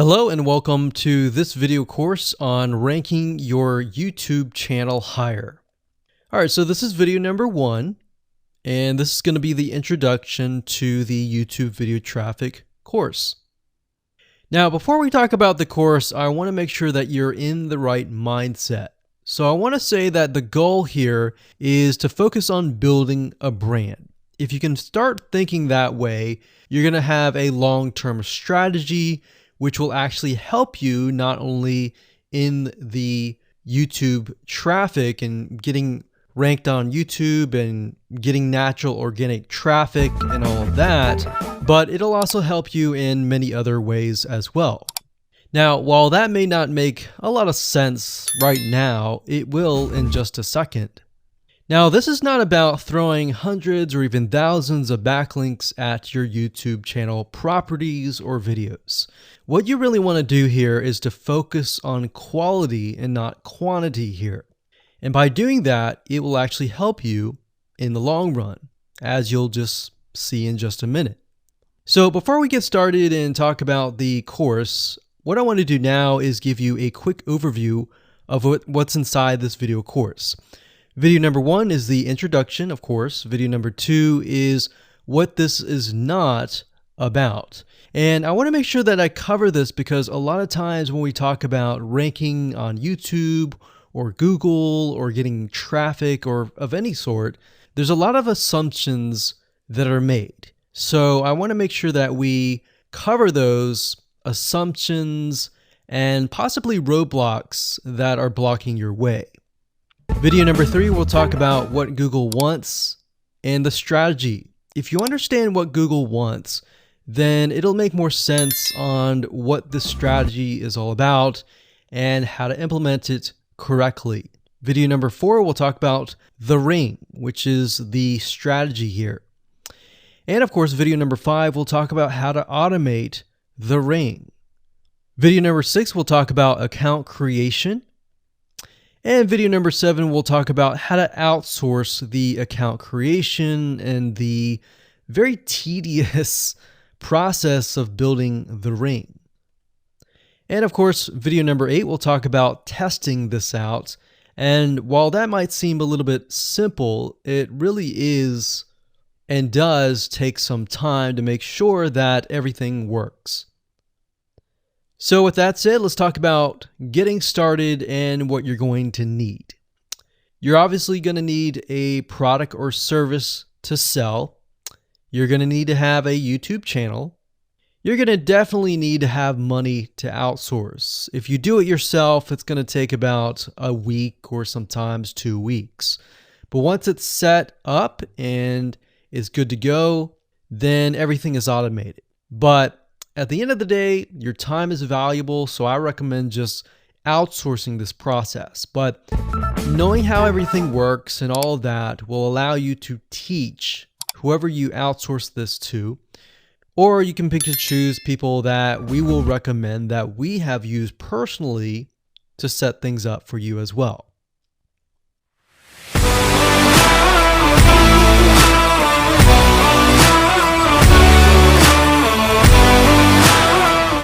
Hello and welcome to this video course on ranking your YouTube channel higher. All right, so this is video number 1, and this is going to be the introduction to the YouTube video traffic course. Now, before we talk about the course, I want to make sure that you're in the right mindset. So I want to say that the goal here is to focus on building a brand. If you can start thinking that way, you're going to have a long-term strategy which will actually help you not only in the YouTube traffic and getting ranked on YouTube and getting natural organic traffic and all of that, but it'll also help you in many other ways as well. Now, while that may not make a lot of sense right now, it will in just a second. Now, this is not about throwing hundreds or even thousands of backlinks at your YouTube channel properties or videos. What you really want to do here is to focus on quality and not quantity here. And by doing that, it will actually help you in the long run, as you'll just see in just a minute. So before we get started and talk about the course, what I want to do now is give you a quick overview of what's inside this video course. Video number 1 is the introduction, of course. Video number 2 is what this is not about. And I want to make sure that I cover this because a lot of times when we talk about ranking on YouTube or Google or getting traffic or of any sort, there's a lot of assumptions that are made. So I want to make sure that we cover those assumptions and possibly roadblocks that are blocking your way. Video number 3, we'll talk about what Google wants and the strategy. If you understand what Google wants, then it'll make more sense on what the strategy is all about and how to implement it correctly. Video number 4, we'll talk about the ring, which is the strategy here. And of course, video number 5, we'll talk about how to automate the ring. Video number 6, we'll talk about account creation. And video number 7, we'll talk about how to outsource the account creation and the very tedious process of building the ring. And of course, video number 8, we'll talk about testing this out. And while that might seem a little bit simple, it really is and does take some time to make sure that everything works. So with that said, let's talk about getting started and what you're going to need. You're obviously going to need a product or service to sell. You're going to need to have a YouTube channel. You're going to definitely need to have money to outsource. If you do it yourself, it's going to take about a week or sometimes 2 weeks. But once it's set up and is good to go, then everything is automated. But at the end of the day, your time is valuable, so I recommend just outsourcing this process. But knowing how everything works and all of that will allow you to teach whoever you outsource this to, or you can pick and choose people that we will recommend that we have used personally to set things up for you as well.